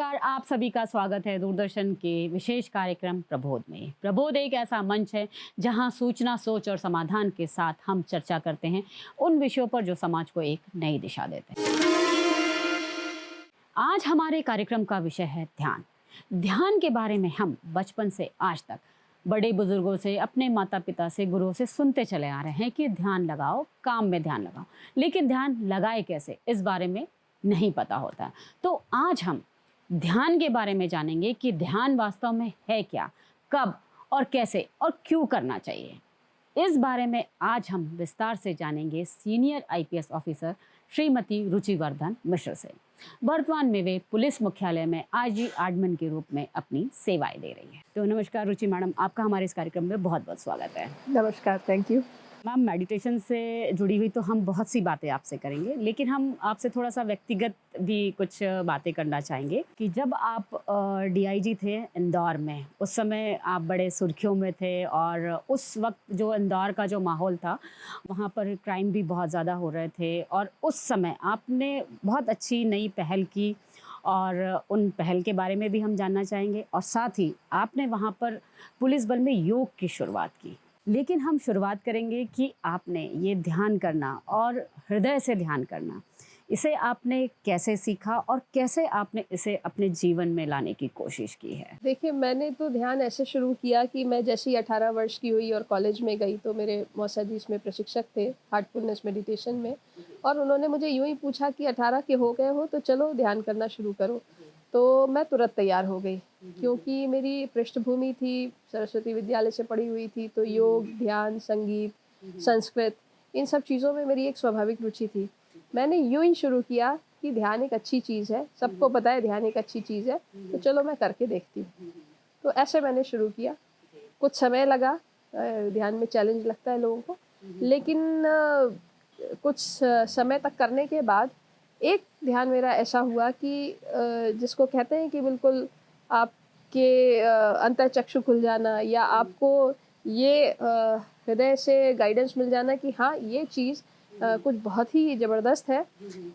नमस्कार, आप सभी का स्वागत है दूरदर्शन के विशेष कार्यक्रम प्रबोध में। प्रबोध एक ऐसा मंच है जहां सूचना, सोच और समाधान के साथ हम चर्चा करते हैं उन विषयों पर जो समाज को एक नई दिशा देते हैं। आज हमारे कार्यक्रम का विषय है ध्यान। ध्यान के बारे में हम बचपन से आज तक बड़े बुजुर्गों से, अपने माता पिता से, गुरुओं से सुनते चले आ रहे हैं कि ध्यान लगाओ, काम में ध्यान लगाओ। लेकिन ध्यान लगाए कैसे, इस बारे में नहीं पता होता। तो आज हम ध्यान के बारे में जानेंगे कि ध्यान वास्तव में है क्या, कब और कैसे और क्यों करना चाहिए। इस बारे में आज हम विस्तार से जानेंगे senior IPS officer Shrimati Ruchivardhan Mishra से। वर्तमान में वे पुलिस मुख्यालय में आईजी एडमिन के रूप में अपनी सेवाएं दे रही है। तो नमस्कार रुचि मैडम, आपका हमारे इस कार्यक्रम में बहुत बहुत स्वागत है। नमस्कार, थैंक यू। मैम, मेडिटेशन से जुड़ी हुई तो हम बहुत सी बातें आपसे करेंगे, लेकिन हम आपसे थोड़ा सा व्यक्तिगत भी कुछ बातें करना चाहेंगे कि जब आप डीआईजी थे इंदौर में, उस समय आप बड़े सुर्खियों में थे और उस वक्त जो इंदौर का जो माहौल था, वहाँ पर क्राइम भी बहुत ज़्यादा हो रहे थे और उस समय आपने बहुत अच्छी नई पहल की और उन पहल के बारे में भी हम जानना चाहेंगे। और साथ ही आपने वहाँ पर पुलिस बल में योग की शुरुआत की। लेकिन हम शुरुआत करेंगे कि आपने ये ध्यान करना और हृदय से ध्यान करना, इसे आपने कैसे सीखा और कैसे आपने इसे अपने जीवन में लाने की कोशिश की है? देखिए, मैंने तो ध्यान ऐसे शुरू किया कि मैं जैसे ही 18 वर्ष की हुई और कॉलेज में गई तो मेरे मौसा जी इसमें प्रशिक्षक थे हार्टफुलनेस मेडिटेशन में, और उन्होंने मुझे यूँ ही पूछा कि 18 के हो गए हो तो चलो ध्यान करना शुरू करो। तो मैं तुरंत तैयार हो गई, क्योंकि मेरी पृष्ठभूमि थी, सरस्वती विद्यालय से पढ़ी हुई थी, तो योग, ध्यान, संगीत, संस्कृत, इन सब चीज़ों में मेरी एक स्वाभाविक रुचि थी। मैंने यूँ ही शुरू किया कि ध्यान एक अच्छी चीज़ है, सबको पता है ध्यान एक अच्छी चीज़ है, तो चलो मैं करके देखती हूँ। तो ऐसे मैंने शुरू किया। कुछ समय लगा, ध्यान में चैलेंज लगता है लोगों को, लेकिन कुछ समय तक करने के बाद एक ध्यान मेरा ऐसा हुआ कि जिसको कहते हैं कि बिल्कुल आपके अंतःचक्षु खुल जाना, या आपको ये हृदय से गाइडेंस मिल जाना कि हाँ, ये चीज़ कुछ बहुत ही ज़बरदस्त है।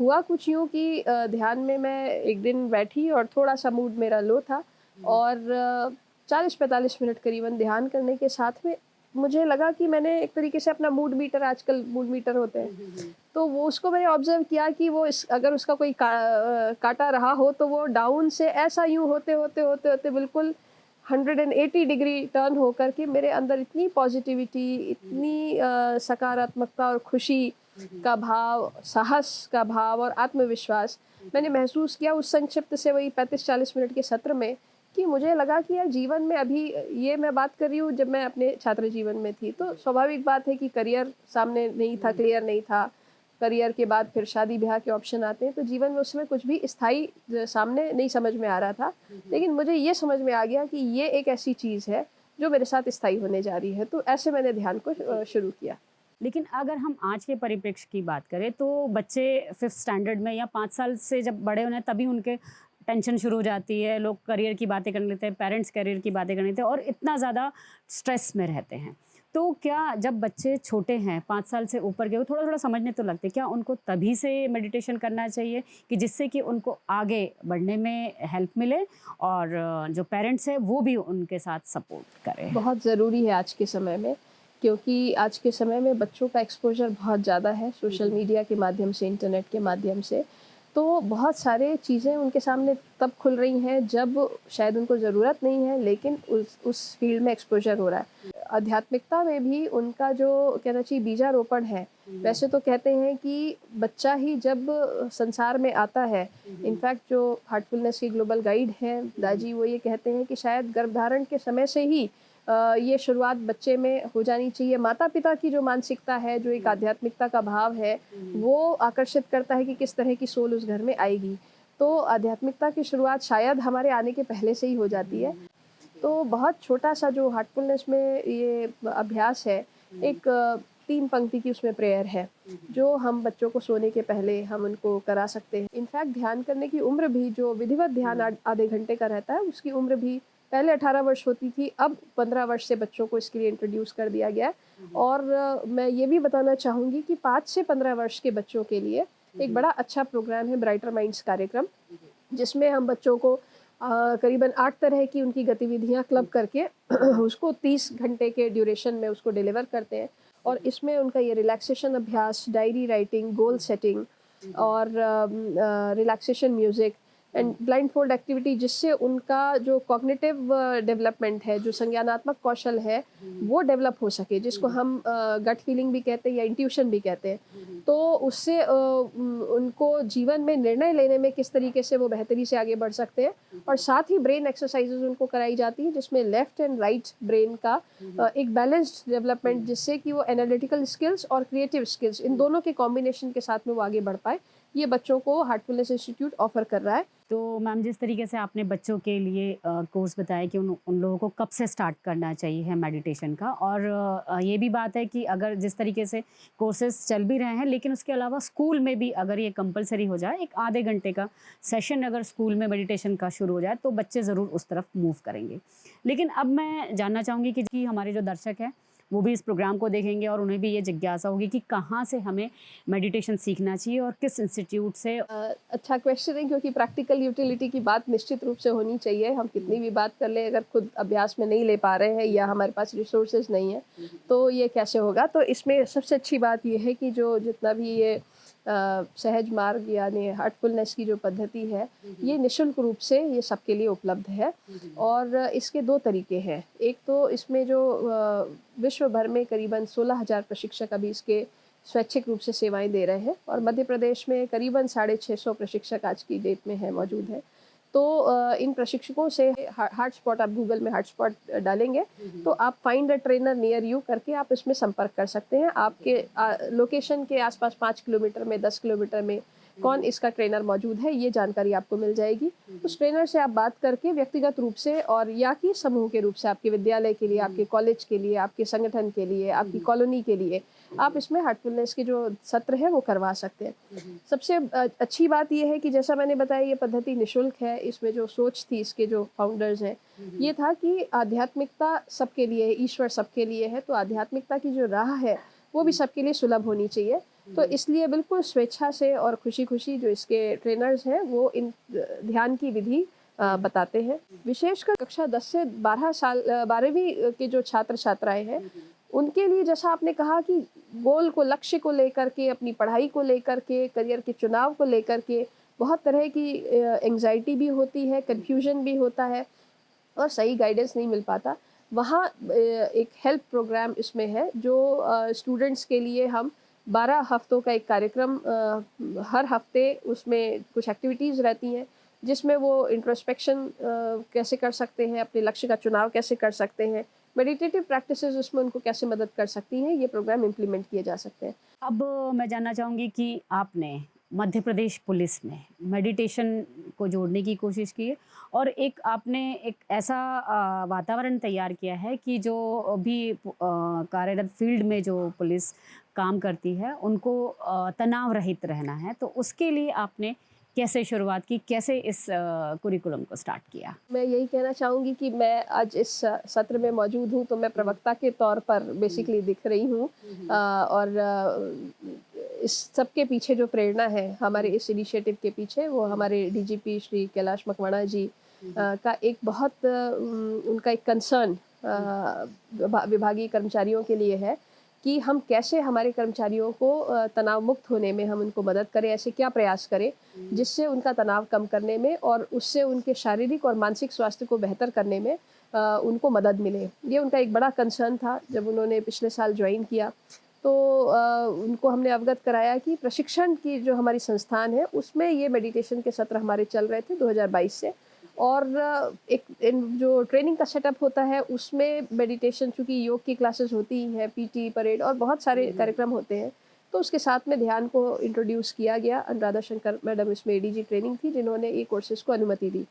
हुआ कुछ यूँ कि ध्यान में मैं एक दिन बैठी और थोड़ा-सा मूड मेरा लो था, और 40-45 मिनट करीबन ध्यान करने के साथ में मुझे लगा कि मैंने एक तरीके से अपना मूड मीटर, आजकल मूड मीटर होते हैं, तो वो उसको मैंने ऑब्ज़र्व किया कि वो अगर उसका कोई काटा रहा हो तो वो डाउन से ऐसा यूँ होते बिल्कुल 180 डिग्री टर्न होकर के मेरे अंदर इतनी पॉजिटिविटी, इतनी सकारात्मकता और खुशी का भाव, साहस का भाव और आत्मविश्वास मैंने महसूस किया उस संक्षिप्त से वही 35-40 मिनट के सत्र में, कि मुझे लगा कि यार जीवन में अभी, ये मैं बात कर रही हूँ जब मैं अपने छात्र जीवन में थी, तो स्वाभाविक बात है कि करियर सामने नहीं था, क्लियर नहीं था। करियर के बाद फिर शादी ब्याह के ऑप्शन आते हैं, तो जीवन में उस समय कुछ भी स्थायी सामने नहीं समझ में आ रहा था। लेकिन मुझे ये समझ में आ गया कि ये एक ऐसी चीज़ है जो मेरे साथ स्थायी होने जा रही है, तो ऐसे मैंने ध्यान को शुरू किया। लेकिन अगर हम आज के परिप्रेक्ष्य की बात करें तो बच्चे 5th स्टैंडर्ड में या 5 साल से जब बड़े होने तभी उनके टेंशन शुरू हो जाती है, लोग करियर की बातें करने लगते हैं, पेरेंट्स करियर की बातें करने लगते हैं और इतना ज़्यादा स्ट्रेस में रहते हैं। तो क्या जब बच्चे छोटे हैं, 5 साल से ऊपर के, वो थोड़ा-थोड़ा समझने तो लगते हैं, क्या उनको तभी से मेडिटेशन करना चाहिए कि जिससे कि उनको आगे बढ़ने में हेल्प मिले और जो पेरेंट्स हैं वो भी उनके साथ सपोर्ट करें? बहुत ज़रूरी है आज के समय में, क्योंकि आज के समय में बच्चों का एक्सपोज़र बहुत ज़्यादा है सोशल मीडिया के माध्यम से, इंटरनेट के माध्यम से। तो बहुत सारे चीज़ें उनके सामने तब खुल रही हैं जब शायद उनको ज़रूरत नहीं है, लेकिन उस फ़ील्ड में एक्सपोज़र हो रहा है। आध्यात्मिकता में भी उनका जो कहना चाहिए बीजारोपण है, वैसे तो कहते हैं कि बच्चा ही जब संसार में आता है, इनफैक्ट जो हार्टफुलनेस की ग्लोबल गाइड हैं दाजी, वो ये कहते हैं कि शायद गर्भधारण के समय से ही ये शुरुआत बच्चे में हो जानी चाहिए। माता-पिता की जो मानसिकता है, जो एक आध्यात्मिकता का भाव है, वो आकर्षित करता है कि किस तरह की सोल उस घर में आएगी। तो आध्यात्मिकता की शुरुआत शायद हमारे आने के पहले से ही हो जाती है। तो बहुत छोटा-सा जो हार्टफुलनेस में ये अभ्यास है, एक 3 पंक्ति की उसमें प्रेयर है, जो हम बच्चों को सोने के पहले हम उनको करा सकते हैं। इनफैक्ट ध्यान करने की उम्र भी, जो विधिवत ध्यान आधे घंटे का रहता है, उसकी उम्र भी पहले 18 वर्ष होती थी, अब 15 वर्ष से बच्चों को इसके लिए इंट्रोड्यूस कर दिया गया है। और मैं ये भी बताना चाहूँगी कि 5 से 15 वर्ष के बच्चों के लिए एक बड़ा अच्छा प्रोग्राम है ब्राइटर माइंड्स कार्यक्रम, जिसमें हम बच्चों को करीबन 8 तरह की उनकी गतिविधियाँ क्लब करके उसको 30 घंटे के ड्यूरेशन में उसको डिलीवर करते हैं। और इसमें उनका ये रिलैक्सेशन अभ्यास, डायरी राइटिंग, गोल सेटिंग और relaxation music and blindfold activity, जिससे उनका जो कॉग्निटिव डेवलपमेंट है, जो संज्ञानात्मक कौशल है, वो डेवलप हो सके, जिसको हम गट फीलिंग भी कहते हैं या इंट्यूशन भी कहते हैं। तो उससे उनको जीवन में निर्णय लेने में किस तरीके से वो बेहतरी से आगे बढ़ सकते हैं। और साथ ही ब्रेन एक्सरसाइजेज उनको कराई जाती हैं, जिसमें लेफ्ट एंड राइट ब्रेन का एक बैलेंस्ड डेवलपमेंट, जिससे कि वो एनालिटिकल स्किल्स और क्रिएटिव स्किल्स इन दोनों के कॉम्बिनेशन के साथ में वो आगे बढ़ पाए। ये बच्चों को हार्टफुलनेस इंस्टीट्यूट ऑफर कर रहा है। तो मैम, जिस तरीके से आपने बच्चों के लिए कोर्स बताया कि उन लोगों को कब से स्टार्ट करना चाहिए है मेडिटेशन का, और ये भी बात है कि अगर जिस तरीके से कोर्सेज चल भी रहे हैं, लेकिन उसके अलावा स्कूल में भी अगर ये कंपलसरी हो जाए, एक आधे घंटे का सेशन अगर स्कूल में मेडिटेशन का शुरू हो जाए, तो बच्चे ज़रूर उस तरफ मूव करेंगे। लेकिन अब मैं जानना चाहूँगी कि हमारे जो दर्शक हैं वो भी इस प्रोग्राम को देखेंगे और उन्हें भी ये जिज्ञासा होगी कि कहाँ से हमें मेडिटेशन सीखना चाहिए और किस इंस्टीट्यूट से। अच्छा क्वेश्चन है, क्योंकि प्रैक्टिकल यूटिलिटी की बात निश्चित रूप से होनी चाहिए। हम कितनी भी बात कर लें, अगर खुद अभ्यास में नहीं ले पा रहे हैं या हमारे पास रिसोर्सेज नहीं है, तो ये कैसे होगा। तो इसमें सबसे अच्छी बात ये है कि जो जितना भी ये सहज मार्ग यानी हार्टफुलनेस की जो पद्धति है, ये निःशुल्क रूप से ये सबके लिए उपलब्ध है। और इसके 2 तरीके हैं। एक तो इसमें जो विश्व भर में करीबन 16,000 प्रशिक्षक अभी इसके स्वैच्छिक रूप से सेवाएं दे रहे हैं, और मध्य प्रदेश में करीबन 650 प्रशिक्षक आज की डेट में है मौजूद है। तो इन प्रशिक्षकों से हॉटस्पॉट, आप गूगल में हॉटस्पॉट डालेंगे तो आप find a trainer near you करके आप इसमें संपर्क कर सकते हैं। आपके लोकेशन के आसपास 5 किलोमीटर में, 10 किलोमीटर में कौन इसका ट्रेनर मौजूद है, ये जानकारी आपको मिल जाएगी। उस ट्रेनर से आप बात करके व्यक्तिगत रूप से और या कि समूह के रूप से, आपके विद्यालय के लिए, आपके कॉलेज के लिए, आपके संगठन के लिए, आपकी कॉलोनी के लिए, आप इसमें हार्टफुलनेस के जो सत्र है वो करवा सकते हैं। सबसे अच्छी बात ये है कि जैसा मैंने बताया, ये पद्धति निःशुल्क है। इसमें जो सोच थी इसके जो फाउंडर्स हैं, ये था कि आध्यात्मिकता सबके लिए है, ईश्वर सबके लिए है, तो आध्यात्मिकता की जो राह है वो भी सबके लिए सुलभ होनी चाहिए। तो इसलिए बिल्कुल स्वेच्छा से और खुशी-खुशी जो इसके ट्रेनर्स हैं वो इन ध्यान की विधि बताते हैं। विशेषकर कक्षा 10 से 12वीं के जो छात्र-छात्राएँ हैं, उनके लिए जैसा आपने कहा कि गोल को, लक्ष्य को लेकर के, अपनी पढ़ाई को लेकर के, करियर के चुनाव को लेकर के बहुत तरह की एंग्जायटी भी होती है, कन्फ्यूजन भी होता है और सही गाइडेंस नहीं मिल पाता। वहाँ एक हेल्प प्रोग्राम इसमें है, जो स्टूडेंट्स के लिए हम 12 हफ्तों का एक कार्यक्रम, हर हफ्ते उसमें कुछ एक्टिविटीज़ रहती हैं, जिसमें वो इंट्रोस्पेक्शन कैसे कर सकते हैं, अपने लक्ष्य का चुनाव कैसे कर सकते हैं, मेडिटेटिव प्रैक्टिसेस उसमें उनको कैसे मदद कर सकती हैं, ये प्रोग्राम इम्प्लीमेंट किए जा सकते हैं। अब मैं जानना चाहूँगी कि आपने मध्य प्रदेश पुलिस में मेडिटेशन को जोड़ने की कोशिश की है, और एक आपने एक ऐसा वातावरण तैयार किया है कि जो भी कार्यरत फील्ड में जो पुलिस काम करती है, उनको तनाव रहित रहना है। तो उसके लिए आपने कैसे शुरुआत की, कैसे इस कुरिकुलम को स्टार्ट किया? मैं यही कहना चाहूँगी कि मैं आज इस सत्र में मौजूद हूँ, तो मैं प्रवक्ता के तौर पर बेसिकली दिख रही हूँ। और इस सब के पीछे जो प्रेरणा है हमारे इस इनिशिएटिव के पीछे, वो हमारे डीजीपी श्री कैलाश मकवाणा जी का एक बहुत उनका एक कंसर्न विभागीय कर्मचारियों के लिए है कि हम कैसे हमारे कर्मचारियों को तनाव मुक्त होने में हम उनको मदद करें, ऐसे क्या प्रयास करें जिससे उनका तनाव कम करने में और उससे उनके शारीरिक और मानसिक स्वास्थ्य को बेहतर करने में उनको मदद मिले। ये उनका एक बड़ा कंसर्न था। जब उन्होंने पिछले साल ज्वाइन किया तो उनको हमने अवगत कराया कि प्रशिक्षण की जो हमारी संस्थान है उसमें ये मेडिटेशन के सत्र हमारे चल रहे थे 2022 से, और एक जो ट्रेनिंग का सेटअप होता है उसमें मेडिटेशन, चूँकि योग की क्लासेस होती ही हैं, पीटी परेड और बहुत सारे कार्यक्रम होते हैं, तो उसके साथ में ध्यान को इंट्रोड्यूस किया गया। अनुराधा शंकर मैडम इसमें एडीजी ट्रेनिंग थी, जिन्होंने ये कोर्सेज को अनुमति दी,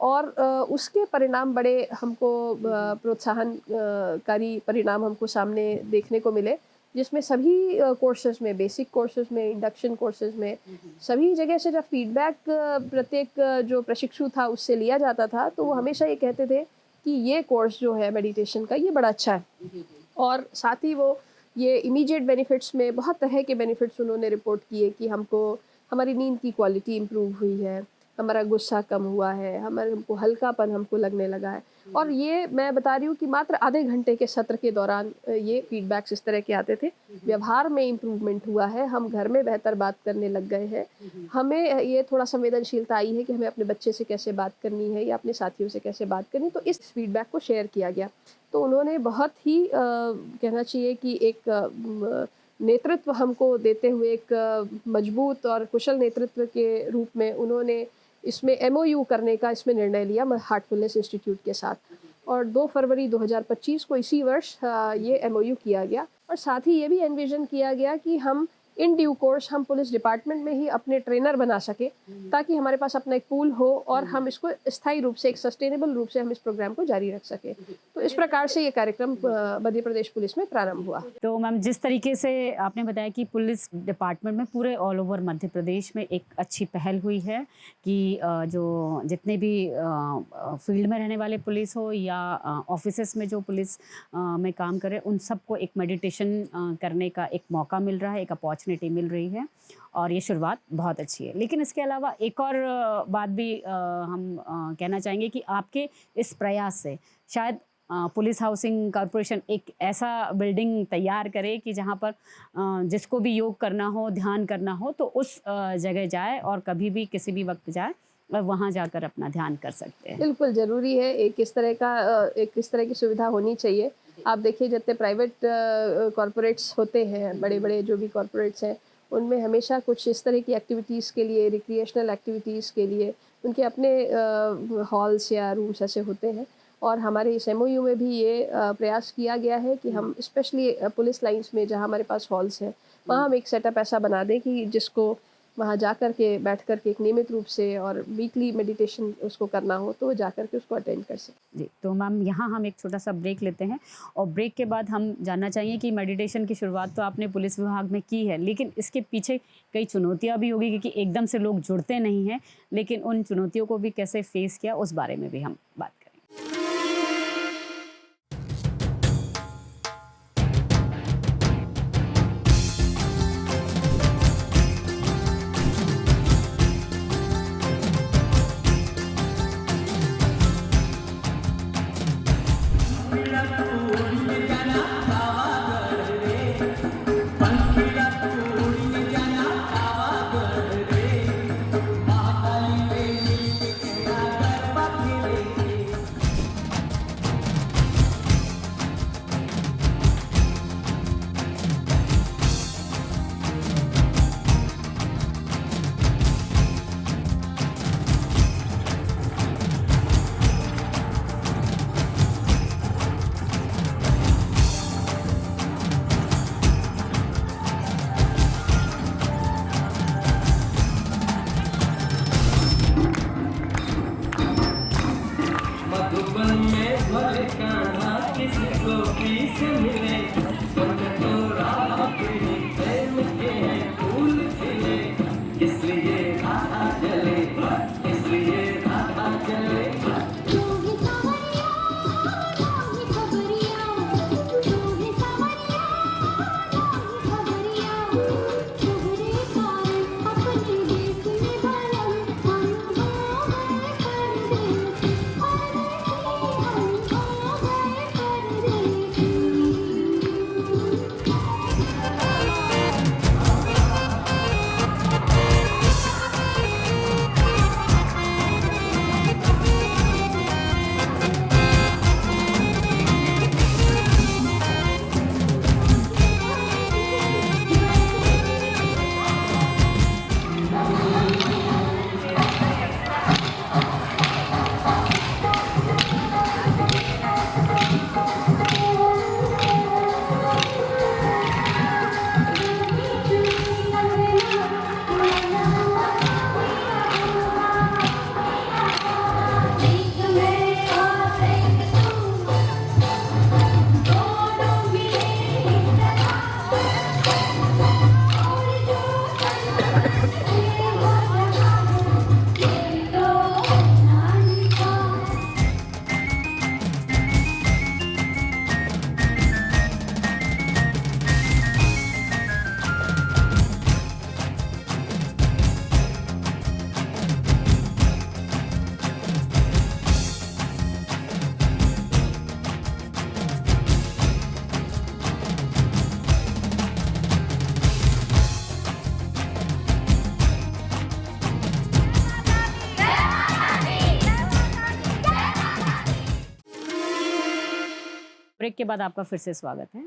और उसके परिणाम बड़े हमको प्रोत्साहनकारी परिणाम हमको सामने देखने को मिले, जिसमें सभी कोर्सेज में, बेसिक कोर्सेज में, इंडक्शन कोर्सेज में, सभी जगह से जब फीडबैक प्रत्येक जो प्रशिक्षु था उससे लिया जाता था, तो वो हमेशा ये कहते थे कि ये कोर्स जो है मेडिटेशन का, ये बड़ा अच्छा है। और साथ ही वो ये इमीडिएट बेनिफिट्स में बहुत तरह के बेनिफिट्स उन्होंने रिपोर्ट किए कि हमको हमारी नींद की क्वालिटी इम्प्रूव हुई है, हमारा गुस्सा कम हुआ है, हमको हल्कापन हमको लगने लगा है। और ये मैं बता रही हूँ कि मात्र आधे घंटे के सत्र के दौरान ये फीडबैक्स इस तरह के आते थे। व्यवहार में इम्प्रूवमेंट हुआ है, हम घर में बेहतर बात करने लग गए हैं। हमें ये थोड़ा संवेदनशीलता आई है कि हमें अपने बच्चे से कैसे बात करनी है या अपने साथियों से कैसे बात करनी है, तो इस फीडबैक को शेयर किया गया। तो उन्होंने बहुत ही कहना चाहिए कि एक नेतृत्व हमको देते हुए एक मजबूत और कुशल नेतृत्व के रूप में उन्होंने इसमें एमओयू करने का इसमें निर्णय लिया हार्टफुलनेस इंस्टीट्यूट के साथ। और 2 फरवरी 2025 को इसी वर्ष ये एमओयू किया गया। और साथ ही ये भी एनविजन किया गया कि हम इन ड्यू कोर्स हम पुलिस डिपार्टमेंट में ही अपने ट्रेनर बना सके, ताकि हमारे पास अपना एक पूल हो और हम इसको स्थायी रूप से, एक सस्टेनेबल रूप से हम इस प्रोग्राम को जारी रख सके। तो इस प्रकार से ये कार्यक्रम मध्य प्रदेश पुलिस में प्रारंभ हुआ। तो मैम, जिस तरीके से आपने बताया कि पुलिस डिपार्टमेंट में पूरे ऑल ओवर मध्य प्रदेश में एक अच्छी पहल हुई है कि जो जितने भी फील्ड में रहने वाले पुलिस हो या ऑफिसेस में जो पुलिस में काम करे, उन सबको एक मेडिटेशन करने का एक मौका मिल रहा है, एक अपॉर्चुनिटी मिल रही है, और ये शुरुआत बहुत अच्छी है। लेकिन इसके अलावा एक और बात भी हम कहना चाहेंगे कि आपके इस प्रयास से शायद पुलिस हाउसिंग कॉरपोरेशन एक ऐसा बिल्डिंग तैयार करे कि जहाँ पर जिसको भी योग करना हो, ध्यान करना हो, तो उस जगह जाए और कभी भी किसी भी वक्त जाए और वहाँ जाकर अपना ध्यान कर सकते हैं। बिल्कुल ज़रूरी है, एक इस तरह की सुविधा होनी चाहिए। आप देखिए, जितने प्राइवेट कॉरपोरेट्स होते हैं, बड़े बड़े जो भी कॉरपोरेट्स हैं, उनमें हमेशा कुछ इस तरह की एक्टिविटीज़ के लिए, रिक्रिएशनल एक्टिविटीज़ के लिए उनके अपने हॉल्स या रूम्स ऐसे होते हैं। और हमारे इस एमओयू में भी ये प्रयास किया गया है कि हम स्पेशली पुलिस लाइंस में जहाँ हमारे पास हॉल्स हैं, वहाँ हम एक सेटअप ऐसा बना दें कि जिसको वहाँ जा कर के बैठ कर के एक नियमित रूप से और वीकली मेडिटेशन उसको करना हो, तो जा कर के उसको अटेंड कर सकें। जी, तो मैम यहाँ हम एक छोटा सा ब्रेक लेते हैं, और ब्रेक के बाद हम जानना चाहिए कि मेडिटेशन की शुरुआत तो आपने पुलिस विभाग में की है, लेकिन इसके पीछे कई चुनौतियाँ भी होगी, क्योंकि एकदम से लोग जुड़ते नहीं हैं, लेकिन उन चुनौतियों को भी कैसे फेस किया, उस बारे में भी हम बात करें। ब्रेक के बाद आपका फिर से स्वागत है।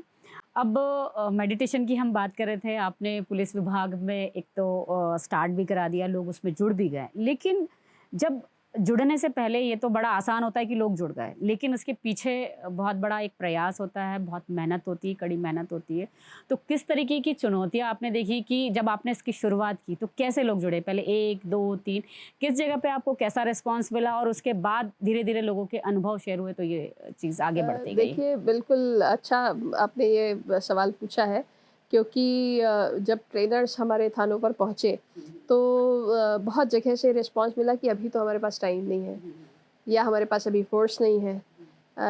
अब मेडिटेशन की हम बात कर रहे थे, आपने पुलिस विभाग में एक तो स्टार्ट भी करा दिया, लोग उसमें जुड़ भी गए, लेकिन जब जुड़ने से पहले ये तो बड़ा आसान होता है कि लोग जुड़ गए, लेकिन उसके पीछे बहुत बड़ा एक प्रयास होता है, बहुत मेहनत होती है, कड़ी मेहनत होती है। तो किस तरीके की चुनौतियाँ आपने देखी कि जब आपने इसकी शुरुआत की तो कैसे लोग जुड़े? पहले 1, 2, 3 किस जगह पे आपको कैसा रिस्पॉन्स मिला और उसके बाद धीरे-धीरे लोगों के अनुभव शेयर हुए तो ये चीज़ आगे बढ़ती गई? देखिए बिल्कुल अच्छा आपने ये सवाल पूछा है, क्योंकि जब ट्रेनर्स हमारे थानों पर पहुँचे तो बहुत जगह से रिस्पॉन्स मिला कि अभी तो हमारे पास टाइम नहीं है, या हमारे पास अभी फोर्स नहीं है,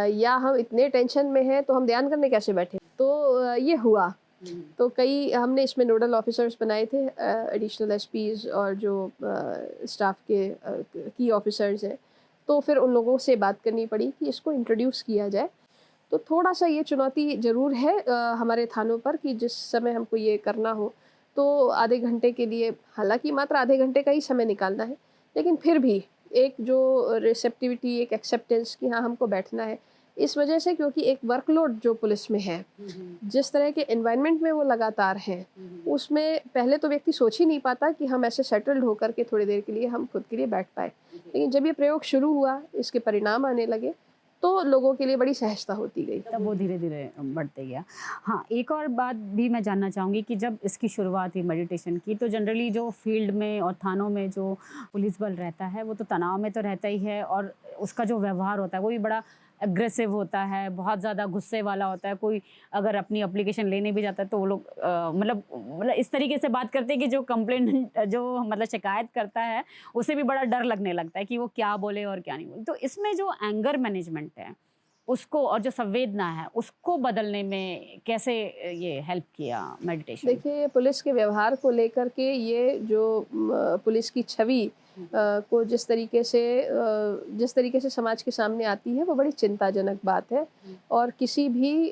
या हम इतने टेंशन में हैं तो हम ध्यान करने कैसे बैठे। तो ये हुआ। तो कई हमने इसमें नोडल ऑफिसर्स बनाए थे, एडिशनल एसपीज और जो स्टाफ के की ऑफिसर्स हैं। तो फिर उन लोगों से बात करनी पड़ी कि इसको इंट्रोड्यूस किया जाए। तो थोड़ा-सा ये चुनौती ज़रूर है हमारे थानों पर कि जिस समय हमको ये करना हो, तो आधे घंटे के लिए, हालाँकि मात्र आधे घंटे का ही समय निकालना है, लेकिन फिर भी एक जो रिसेप्टिविटी, एक एक्सेप्टेंस कि हाँ, हमको बैठना है। इस वजह से क्योंकि एक वर्कलोड जो पुलिस में है, जिस तरह के एनवायरनमेंट में वो लगातार हैं, उसमें पहले तो व्यक्ति सोच ही नहीं पाता कि हम ऐसे सेटल्ड होकर के थोड़ी देर के लिए हम खुद के लिए बैठ पाएँ। लेकिन जब ये प्रयोग शुरू हुआ, इसके परिणाम आने लगे, तो लोगों के लिए बड़ी सहजता होती गई। तब वो धीरे-धीरे बढ़ते गया। हाँ, एक और बात भी मैं जानना चाहूँगी कि जब इसकी शुरुआत हुई मेडिटेशन की, तो जनरली जो फील्ड में और थानों में जो पुलिस बल रहता है, वो तो तनाव में तो रहता ही है और उसका जो व्यवहार होता है, वो भी बड़ा एग्रेसिव होता है, बहुत ज़्यादा गुस्से वाला होता है। कोई अगर अपनी एप्लीकेशन लेने भी जाता है, तो वो लोग मतलब इस तरीके से बात करते हैं कि जो कंप्लेंट जो मतलब शिकायत करता है, उसे भी बड़ा डर लगने लगता है कि वो क्या बोले और क्या नहीं बोले। तो इसमें जो एंगर मैनेजमेंट है, उसको और जो संवेदना है, उसको बदलने में कैसे ये हेल्प किया मेडिटेशन? देखिए, पुलिस के व्यवहार को लेकर के ये जो पुलिस की छवि को जिस तरीके से समाज के सामने आती है, वो बड़ी चिंताजनक बात है। और किसी भी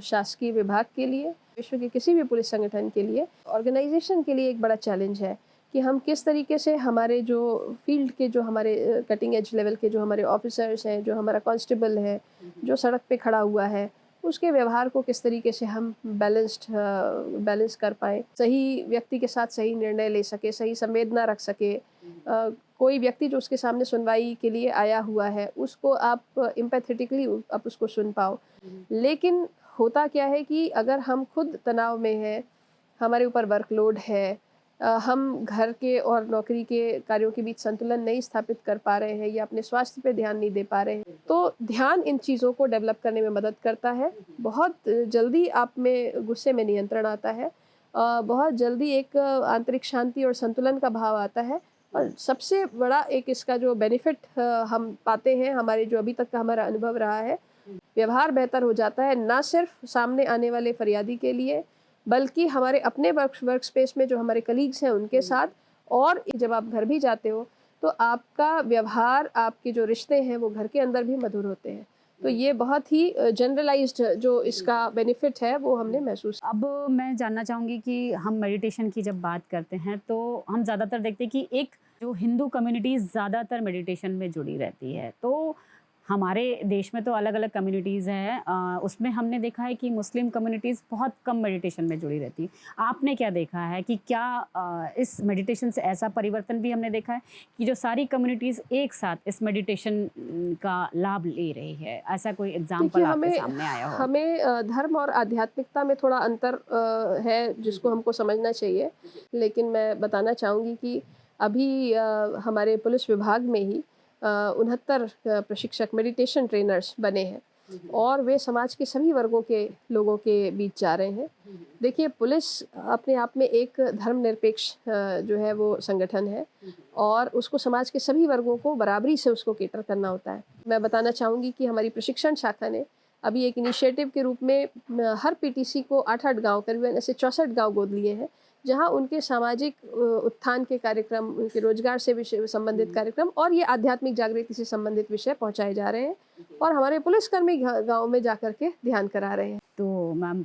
शासकीय विभाग के लिए, विश्व के किसी भी पुलिस संगठन के लिए, ऑर्गेनाइजेशन के लिए एक बड़ा चैलेंज है कि हम किस तरीके से हमारे जो फील्ड के जो हमारे कटिंग एज लेवल के जो हमारे ऑफिसर्स हैं, जो हमारा कांस्टेबल है, जो सड़क पे खड़ा हुआ है, उसके व्यवहार को किस तरीके से हम बैलेंस कर पाएँ, सही व्यक्ति के साथ सही निर्णय ले सके, सही संवेदना रख सके। कोई व्यक्ति जो उसके सामने सुनवाई के लिए आया हुआ है, उसको आप एम्पैथेटिकली आप उसको सुन पाओ। लेकिन होता क्या है कि अगर हम खुद तनाव में हैं, हमारे ऊपर वर्कलोड है, हम घर के और नौकरी के कार्यों के बीच संतुलन नहीं स्थापित कर पा रहे हैं, या अपने स्वास्थ्य पे ध्यान नहीं दे पा रहे हैं, तो ध्यान इन चीज़ों को डेवलप करने में मदद करता है। बहुत जल्दी आप में गुस्से में नियंत्रण आता है। बहुत जल्दी एक आंतरिक शांति और संतुलन का भाव आता है। और सबसे बड़ा एक इसका जो बेनिफिट हम पाते हैं, हमारे जो अभी तक का हमारा अनुभव रहा है, व्यवहार बेहतर हो जाता है, ना सिर्फ सामने आने वाले फरियादी के लिए, बल्कि हमारे अपने वर्क स्पेस में जो हमारे कलीग्स हैं उनके साथ। और जब आप घर भी जाते हो तो आपका व्यवहार, आपके जो रिश्ते हैं वो घर के अंदर भी मधुर होते हैं। तो ये बहुत ही जनरलाइज्ड जो इसका बेनिफिट है वो हमने महसूस। अब मैं जानना चाहूँगी कि हम मेडिटेशन की जब बात करते हैं तो हम ज़्यादातर देखते हैं कि एक जो हिंदू कम्युनिटी ज़्यादातर मेडिटेशन में जुड़ी रहती है। तो हमारे देश में तो अलग-अलग कम्युनिटीज़ हैं, उसमें हमने देखा है कि मुस्लिम कम्युनिटीज़ बहुत कम मेडिटेशन में जुड़ी रहती है। आपने क्या देखा है कि क्या इस मेडिटेशन से ऐसा परिवर्तन भी हमने देखा है कि जो सारी कम्युनिटीज़ एक साथ इस मेडिटेशन का लाभ ले रही है? ऐसा कोई एग्ज़ाम्पल आपके सामने आया हो? हमें धर्म और आध्यात्मिकता में थोड़ा अंतर है जिसको हमको समझना चाहिए। लेकिन मैं बताना चाहूँगी कि अभी हमारे पुलिस विभाग में ही 69 प्रशिक्षक मेडिटेशन ट्रेनर्स बने हैं, और वे समाज के सभी वर्गों के लोगों के बीच जा रहे हैं। देखिए, पुलिस अपने आप में एक धर्मनिरपेक्ष जो है वो संगठन है, और उसको समाज के सभी वर्गों को बराबरी से उसको कैटर करना होता है। मैं बताना चाहूँगी कि हमारी प्रशिक्षण शाखा ने अभी एक इनिशिएटिव के रूप में हर पीटीसी को 8-8 गाँव, करीबन ऐसे 64 गाँव गोद लिए हैं, जहाँ उनके सामाजिक उत्थान के कार्यक्रम, उनके रोजगार से विषय संबंधित कार्यक्रम और ये आध्यात्मिक जागृति से संबंधित विषय पहुंचाए जा रहे हैं, और हमारे पुलिसकर्मी गांव में जाकर के ध्यान करा रहे हैं। तो मैम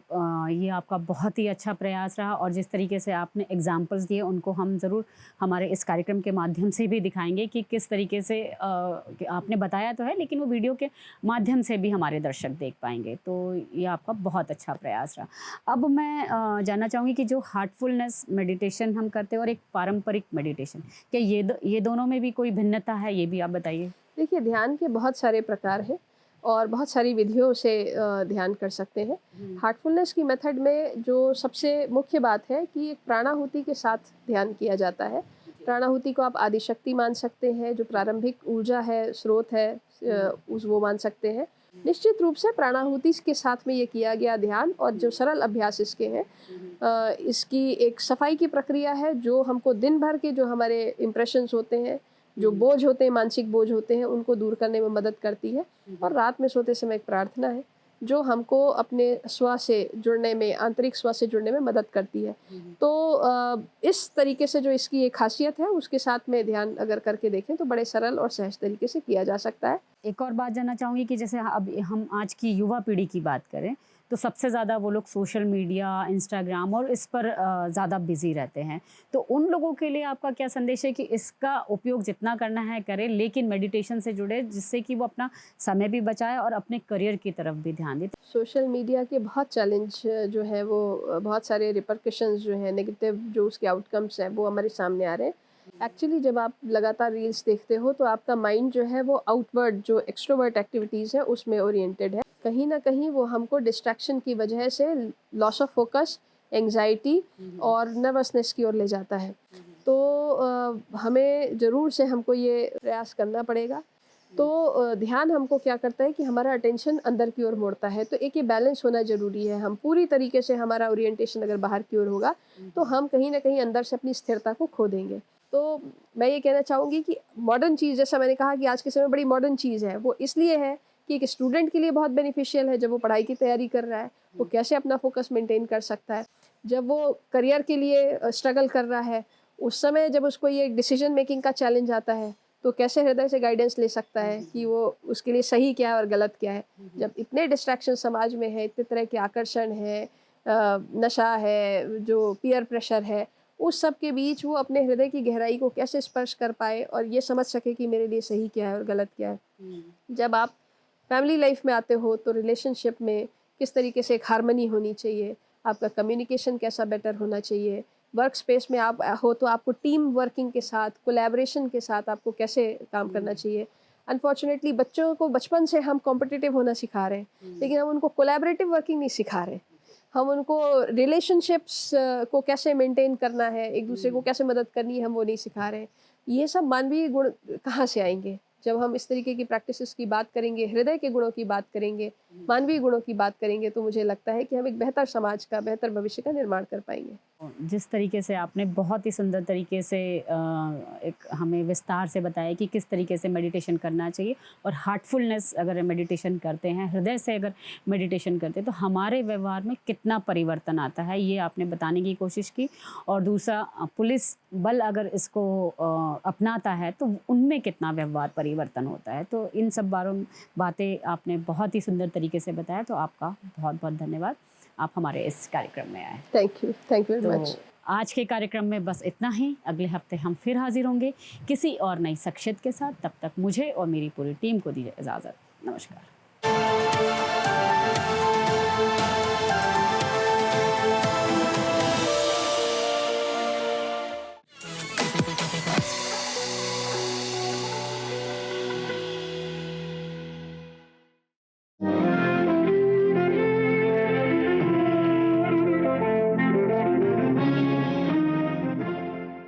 ये आपका बहुत ही अच्छा प्रयास रहा और जिस तरीके से आपने एग्जाम्पल्स दिए उनको हम ज़रूर हमारे इस कार्यक्रम के माध्यम से भी दिखाएंगे कि किस तरीके से कि आपने बताया तो है लेकिन वो वीडियो के माध्यम से भी हमारे दर्शक देख पाएंगे। तो ये आपका बहुत अच्छा प्रयास रहा। अब मैं जानना चाहूँगी कि जो हार्टफुलनेस मेडिटेशन हम करते हैं और एक पारंपरिक मेडिटेशन, क्या ये दोनों में भी कोई भिन्नता है, ये भी आप बताइए। देखिए, ध्यान के बहुत सारे प्रकार हैं और बहुत सारी विधियों से ध्यान कर सकते हैं। हार्टफुलनेस की मेथड में जो सबसे मुख्य बात है कि एक प्राणाहुति के साथ ध्यान किया जाता है। प्राणाहुति को आप आदिशक्ति मान सकते हैं, जो प्रारंभिक ऊर्जा है, स्रोत है, वो मान सकते हैं। निश्चित रूप से प्राणाहुति के साथ में ये किया गया ध्यान और जो सरल अभ्यास इसके हैं, इसकी एक सफाई की प्रक्रिया है जो हमको दिन भर के जो हमारे इम्प्रेशंस होते हैं, जो बोझ होते हैं, मानसिक बोझ होते हैं, उनको दूर करने में मदद करती है। और रात में सोते समय एक प्रार्थना है जो हमको अपने स्व से जुड़ने में, आंतरिक स्व से जुड़ने में मदद करती है। तो इस तरीके से जो इसकी एक खासियत है, उसके साथ में ध्यान अगर करके देखें तो बड़े सरल और सहज तरीके से किया जा सकता है। एक और बात जानना चाहूँगी कि जैसे अब हम आज की युवा पीढ़ी की बात करें तो सबसे ज़्यादा वो लोग सोशल मीडिया, इंस्टाग्राम और इस पर ज़्यादा बिजी रहते हैं। तो उन लोगों के लिए आपका क्या संदेश है कि इसका उपयोग जितना करना है करें, लेकिन मेडिटेशन से जुड़े जिससे कि वो अपना समय भी बचाए और अपने करियर की तरफ भी ध्यान दें। सोशल मीडिया के बहुत चैलेंज जो है वो बहुत सारे रिपरकशंस जो हैं, नेगेटिव जो उसके आउटकम्स हैं, वो हमारे सामने आ रहे हैं। एक्चुअली जब आप लगातार रील्स देखते हो तो आपका माइंड जो है वो आउटवर्ड जो एक्सट्रोवर्ट एक्टिविटीज़ है उसमें ओरिएंटेड है। कहीं ना कहीं वो हमको डिस्ट्रैक्शन की वजह से लॉस ऑफ फोकस, एंग्जाइटी और नर्वसनेस की ओर ले जाता है। तो हमें ज़रूर से हमको ये प्रयास करना पड़ेगा। तो ध्यान हमको क्या करता है कि हमारा अटेंशन अंदर की ओर मोड़ता है। तो एक ये बैलेंस होना ज़रूरी है। हम पूरी तरीके से हमारा ओरिएंटेशन अगर बाहर की ओर होगा तो हम कहीं ना कहीं अंदर से अपनी स्थिरता को खो देंगे। तो मैं ये कहना चाहूँगी कि मॉडर्न चीज़, जैसा मैंने कहा कि आज के समय बड़ी मॉडर्न चीज़ है, वो इसलिए है कि एक स्टूडेंट के लिए बहुत बेनिफिशियल है। जब वो पढ़ाई की तैयारी कर रहा है, वो कैसे अपना फोकस मेंटेन कर सकता है। जब वो करियर के लिए स्ट्रगल कर रहा है, उस समय जब उसको ये डिसीजन मेकिंग का चैलेंज आता है, तो कैसे हृदय से गाइडेंस ले सकता है कि वो उसके लिए सही क्या है और गलत क्या है। जब इतने डिस्ट्रैक्शन समाज में है, इतने तरह के आकर्षण है, नशा है, जो पीयर प्रेशर है, उस सब के बीच वो अपने हृदय की गहराई को कैसे स्पर्श कर पाए और ये समझ सके कि मेरे लिए सही क्या है और गलत क्या है। जब आप फैमिली लाइफ में आते हो तो रिलेशनशिप में किस तरीके से एक हार्मनी होनी चाहिए, आपका कम्युनिकेशन कैसा बेटर होना चाहिए, वर्क स्पेस में आप हो तो आपको टीम वर्किंग के साथ, कोलैबोरेशन के साथ आपको कैसे काम करना चाहिए। अनफॉर्चुनेटली बच्चों को बचपन से हम कॉम्पिटिटिव होना सिखा रहे हैं, लेकिन हम उनको कोलैबोरेटिव वर्किंग नहीं सिखा रहे। हम उनको रिलेशनशिप्स को कैसे मेंटेन करना है, एक दूसरे को कैसे मदद करनी है, हम वो नहीं सिखा रहे हैं। ये सब मानवीय गुण कहाँ से आएंगे जब हम इस तरीके की प्रैक्टिसेस की बात करेंगे, हृदय के गुणों की बात करेंगे, मानवीय गुणों की बात करेंगे, तो मुझे लगता है कि हम एक बेहतर समाज का, बेहतर भविष्य का निर्माण कर पाएंगे। जिस तरीके से आपने बहुत ही सुंदर तरीके से एक हमें विस्तार से बताया कि किस तरीके से मेडिटेशन करना चाहिए और हार्टफुलनेस अगर मेडिटेशन करते हैं, हृदय से अगर मेडिटेशन करते हैं तो हमारे व्यवहार में कितना परिवर्तन आता है, ये आपने बताने की कोशिश की। और दूसरा, पुलिस बल अगर इसको अपनाता है तो उनमें कितना व्यवहार परिवर्तन होता है। तो इन सब बातें आपने बहुत ही सुंदर तरीके से बताया। तो आपका बहुत बहुत धन्यवाद, आप हमारे इस कार्यक्रम में आए। Thank you very much. आज के कार्यक्रम में बस इतना ही। अगले हफ्ते हम फिर हाजिर होंगे किसी और नई शख्सियत के साथ। तब तक मुझे और मेरी पूरी टीम को दीजिए इजाज़त। नमस्कार।